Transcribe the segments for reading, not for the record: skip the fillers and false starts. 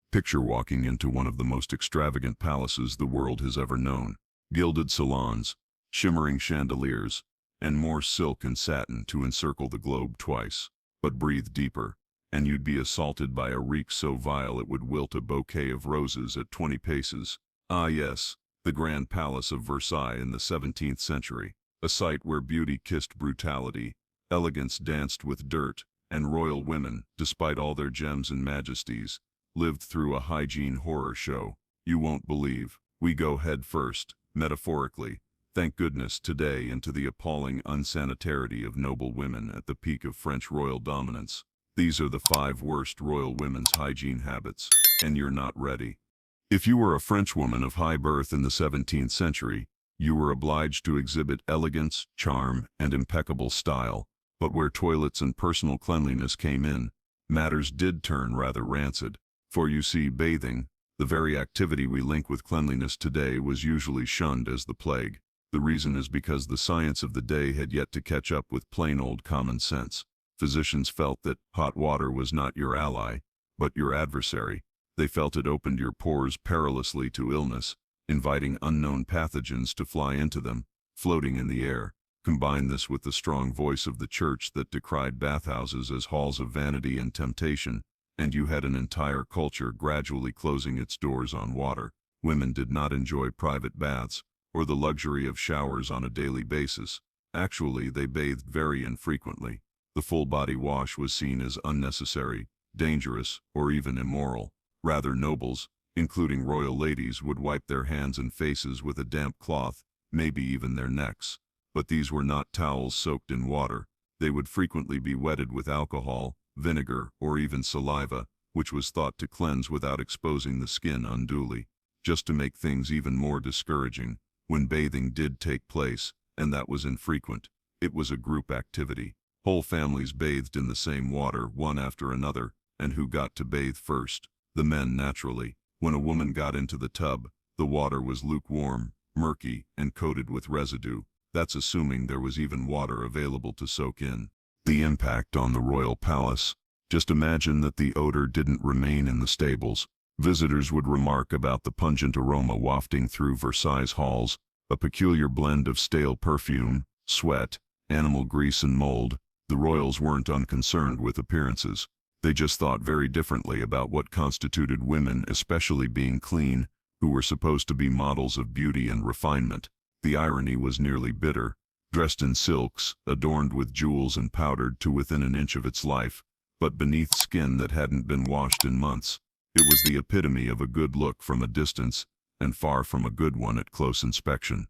Picture walking into one of the most extravagant palaces the world has ever known. Gilded salons, shimmering chandeliers, and more silk and satin to encircle the globe twice. But breathe deeper, and you'd be assaulted by a reek so vile it would wilt a bouquet of roses at 20 paces. Ah yes, the Grand Palace of Versailles in the 17th century, a site where beauty kissed brutality, elegance danced with dirt, and royal women, despite all their gems and majesties, lived through a hygiene horror show. You won't believe. We go head first, metaphorically, thank goodness today, into the appalling unsanitarity of noble women at the peak of French royal dominance. These are the 5 worst royal women's hygiene habits, and you're not ready. If you were a Frenchwoman of high birth in the 17th century, you were obliged to exhibit elegance, charm, and impeccable style. But where toilets and personal cleanliness came in, matters did turn rather rancid. For you see, bathing, the very activity we link with cleanliness today, was usually shunned as the plague. The reason is because the science of the day had yet to catch up with plain old common sense. Physicians felt that hot water was not your ally, but your adversary. They felt it opened your pores perilously to illness, inviting unknown pathogens to fly into them, floating in the air. Combine this with the strong voice of the church that decried bathhouses as halls of vanity and temptation, and you had an entire culture gradually closing its doors on water. Women did not enjoy private baths, or the luxury of showers on a daily basis. Actually, they bathed very infrequently. The full-body wash was seen as unnecessary, dangerous, or even immoral. Rather, nobles, including royal ladies, would wipe their hands and faces with a damp cloth, maybe even their necks. But these were not towels soaked in water. They would frequently be wetted with alcohol, vinegar, or even saliva, which was thought to cleanse without exposing the skin unduly. Just to make things even more discouraging, when bathing did take place, and that was infrequent, it was a group activity. Whole families bathed in the same water, one after another, and who got to bathe first? The men, naturally. When a woman got into the tub, the water was lukewarm, murky, and coated with residue. That's assuming there was even water available to soak in. The impact on the royal palace. Just imagine that the odor didn't remain in the stables. Visitors would remark about the pungent aroma wafting through Versailles halls, a peculiar blend of stale perfume, sweat, animal grease and mold. The royals weren't unconcerned with appearances. They just thought very differently about what constituted women, especially being clean, who were supposed to be models of beauty and refinement. The irony was nearly bitter. Dressed in silks, adorned with jewels and powdered to within an inch of its life, but beneath skin that hadn't been washed in months. It was the epitome of a good look from a distance, and far from a good one at close inspection.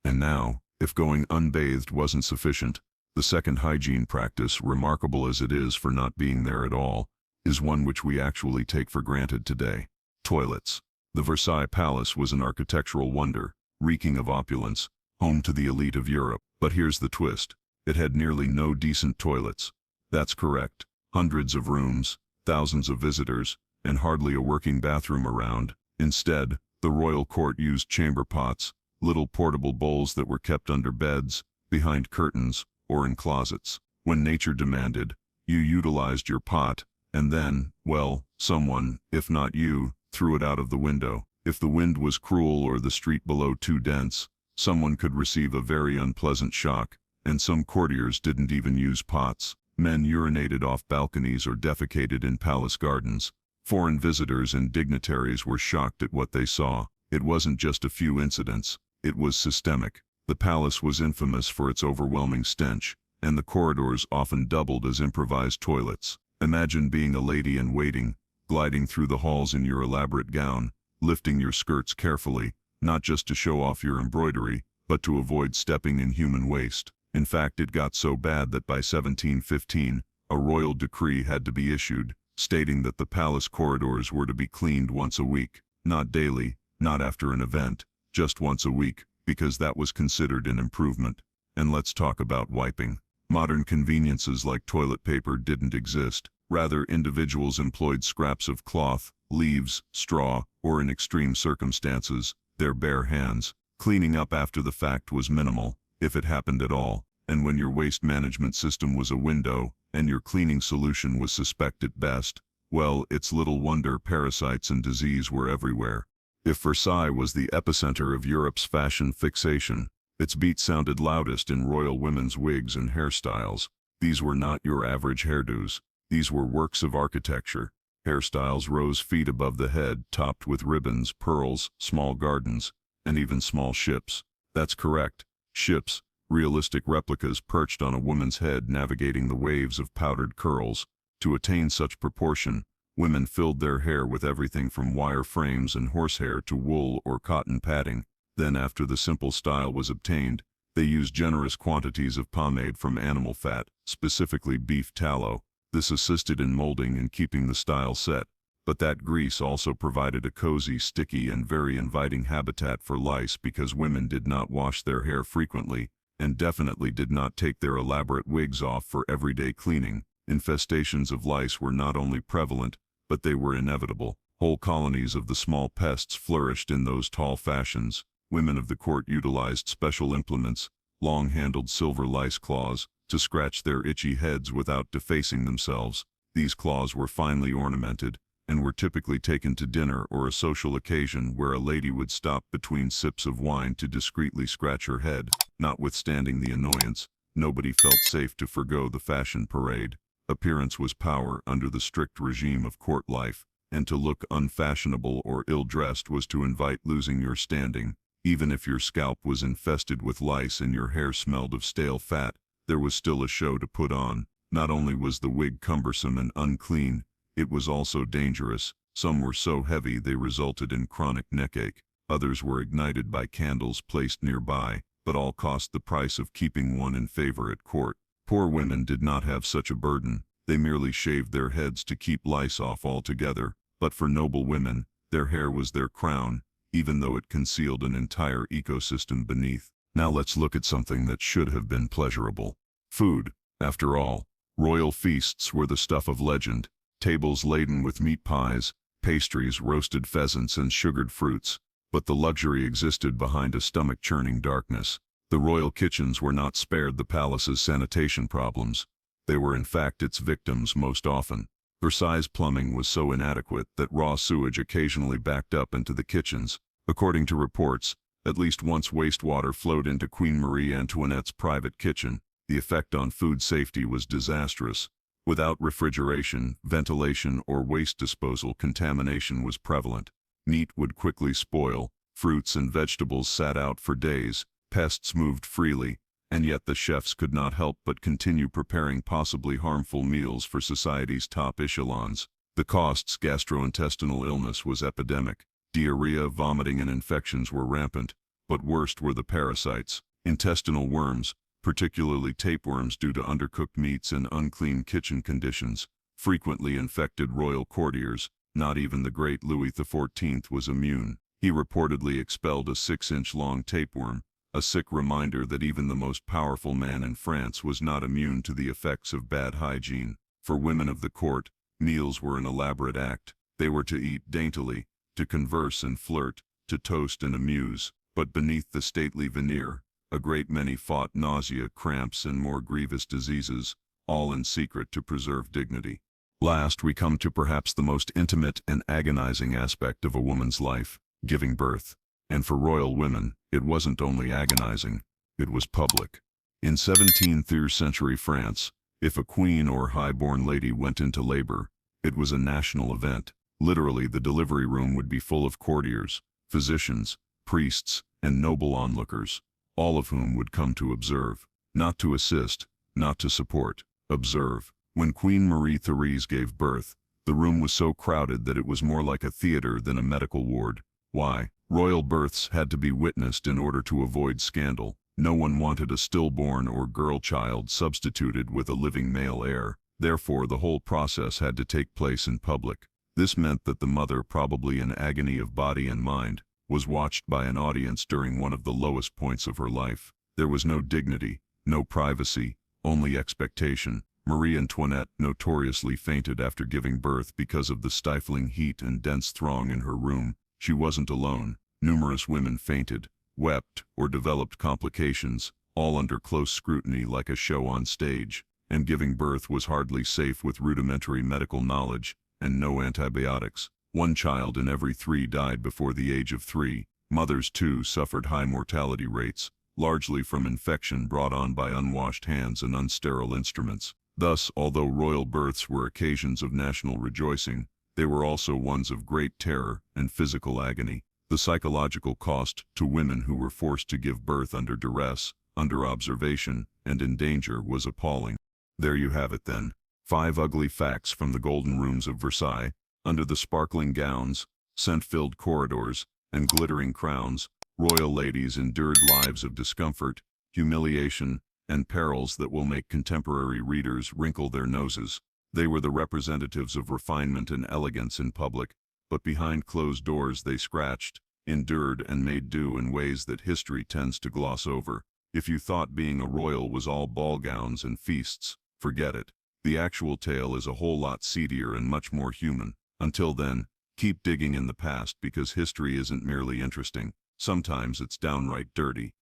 And now, if going unbathed wasn't sufficient, the second hygiene practice, remarkable as it is for not being there at all, is one which we actually take for granted today. Toilets. The Versailles Palace was an architectural wonder, reeking of opulence, home to the elite of Europe. But here's the twist. It had nearly no decent toilets. That's correct. Hundreds of rooms, thousands of visitors, and hardly a working bathroom around. Instead, the royal court used chamber pots, little portable bowls that were kept under beds, behind curtains, or in closets. When nature demanded, you utilized your pot, and then, well, someone, if not you, threw it out of the window. If the wind was cruel or the street below too dense, someone could receive a very unpleasant shock, and some courtiers didn't even use pots. Men urinated off balconies or defecated in palace gardens. Foreign visitors and dignitaries were shocked at what they saw. It wasn't just a few incidents, it was systemic. The palace was infamous for its overwhelming stench, and the corridors often doubled as improvised toilets. Imagine being a lady in waiting, gliding through the halls in your elaborate gown, lifting your skirts carefully, not just to show off your embroidery, but to avoid stepping in human waste. In fact, it got so bad that by 1715, a royal decree had to be issued, stating that the palace corridors were to be cleaned once a week, not daily, not after an event, just once a week, because that was considered an improvement. And let's talk about wiping. Modern conveniences like toilet paper didn't exist. Rather, individuals employed scraps of cloth, leaves, straw, or in extreme circumstances, their bare hands. Cleaning up after the fact was minimal, if it happened at all, and when your waste management system was a window, and your cleaning solution was suspect at best, Well, it's little wonder parasites and disease were everywhere. If Versailles was the epicenter of Europe's fashion fixation, its beat sounded loudest in royal women's wigs and hairstyles. These were not your average hairdos. These were works of architecture. Hairstyles rose feet above the head, topped with ribbons, pearls, small gardens, and even small ships. That's correct. Ships, realistic replicas perched on a woman's head navigating the waves of powdered curls. To attain such proportion, women filled their hair with everything from wire frames and horsehair to wool or cotton padding. Then, after the simple style was obtained, they used generous quantities of pomade from animal fat, specifically beef tallow. This assisted in molding and keeping the style set, but that grease also provided a cozy, sticky, and very inviting habitat for lice because women did not wash their hair frequently, and definitely did not take their elaborate wigs off for everyday cleaning. Infestations of lice were not only prevalent, but they were inevitable. Whole colonies of the small pests flourished in those tall fashions. Women of the court utilized special implements, long-handled silver lice claws, to scratch their itchy heads without defacing themselves. These claws were finely ornamented, and were typically taken to dinner or a social occasion where a lady would stop between sips of wine to discreetly scratch her head. Notwithstanding the annoyance, nobody felt safe to forgo the fashion parade. Appearance was power under the strict regime of court life, and to look unfashionable or ill-dressed was to invite losing your standing. Even if your scalp was infested with lice and your hair smelled of stale fat, there was still a show to put on. Not only was the wig cumbersome and unclean, it was also dangerous. Some were so heavy they resulted in chronic neckache. Others were ignited by candles placed nearby, but all cost the price of keeping one in favor at court. Poor women did not have such a burden. They merely shaved their heads to keep lice off altogether. But for noble women, their hair was their crown, even though it concealed an entire ecosystem beneath. Now let's look at something that should have been pleasurable. Food. After all, royal feasts were the stuff of legend. Tables laden with meat pies, pastries, roasted pheasants, and sugared fruits. But the luxury existed behind a stomach-churning darkness. The royal kitchens were not spared the palace's sanitation problems. They were in fact its victims most often. Versailles' plumbing was so inadequate that raw sewage occasionally backed up into the kitchens. According to reports, at least once wastewater flowed into Queen Marie Antoinette's private kitchen. The effect on food safety was disastrous. Without refrigeration, ventilation, or waste disposal, contamination was prevalent. Meat would quickly spoil, fruits and vegetables sat out for days, pests moved freely, and yet the chefs could not help but continue preparing possibly harmful meals for society's top echelons. The costs. Gastrointestinal illness was epidemic. Diarrhea, vomiting, and infections were rampant, but worst were the parasites. Intestinal worms, particularly tapeworms due to undercooked meats and unclean kitchen conditions, frequently infected royal courtiers. Not even the great Louis XIV was immune. He reportedly expelled a 6-inch-long tapeworm, a sick reminder that even the most powerful man in France was not immune to the effects of bad hygiene. For women of the court, meals were an elaborate act. They were to eat daintily, to converse and flirt, to toast and amuse. But beneath the stately veneer, a great many fought nausea, cramps, and more grievous diseases, all in secret to preserve dignity. Last, we come to perhaps the most intimate and agonizing aspect of a woman's life, giving birth. And for royal women, it wasn't only agonizing, it was public. In 17th century France, if a queen or high-born lady went into labor, it was a national event. Literally, the delivery room would be full of courtiers, physicians, priests, and noble onlookers, all of whom would come to observe, not to assist, not to support, observe. When Queen Marie Therese gave birth, the room was so crowded that it was more like a theater than a medical ward. Why? Royal births had to be witnessed in order to avoid scandal. No one wanted a stillborn or girl child substituted with a living male heir. Therefore, the whole process had to take place in public. This meant that the mother, probably in agony of body and mind, was watched by an audience during one of the lowest points of her life. There was no dignity, no privacy, only expectation. Marie Antoinette notoriously fainted after giving birth because of the stifling heat and dense throng in her room. She wasn't alone. Numerous women fainted, wept, or developed complications, all under close scrutiny like a show on stage. And giving birth was hardly safe with rudimentary medical knowledge, and no antibiotics. 1 child in every 3 died before the age of 3. Mothers, too, suffered high mortality rates, largely from infection brought on by unwashed hands and unsterile instruments. Thus, although royal births were occasions of national rejoicing, they were also ones of great terror and physical agony. The psychological cost to women who were forced to give birth under duress, under observation, and in danger was appalling. There you have it then. 5 ugly facts from the golden rooms of Versailles. Under the sparkling gowns, scent-filled corridors, and glittering crowns, royal ladies endured lives of discomfort, humiliation, and perils that will make contemporary readers wrinkle their noses. They were the representatives of refinement and elegance in public, but behind closed doors they scratched, endured, and made do in ways that history tends to gloss over. If you thought being a royal was all ball gowns and feasts, forget it. The actual tale is a whole lot seedier and much more human. Until then, keep digging in the past because history isn't merely interesting. Sometimes it's downright dirty.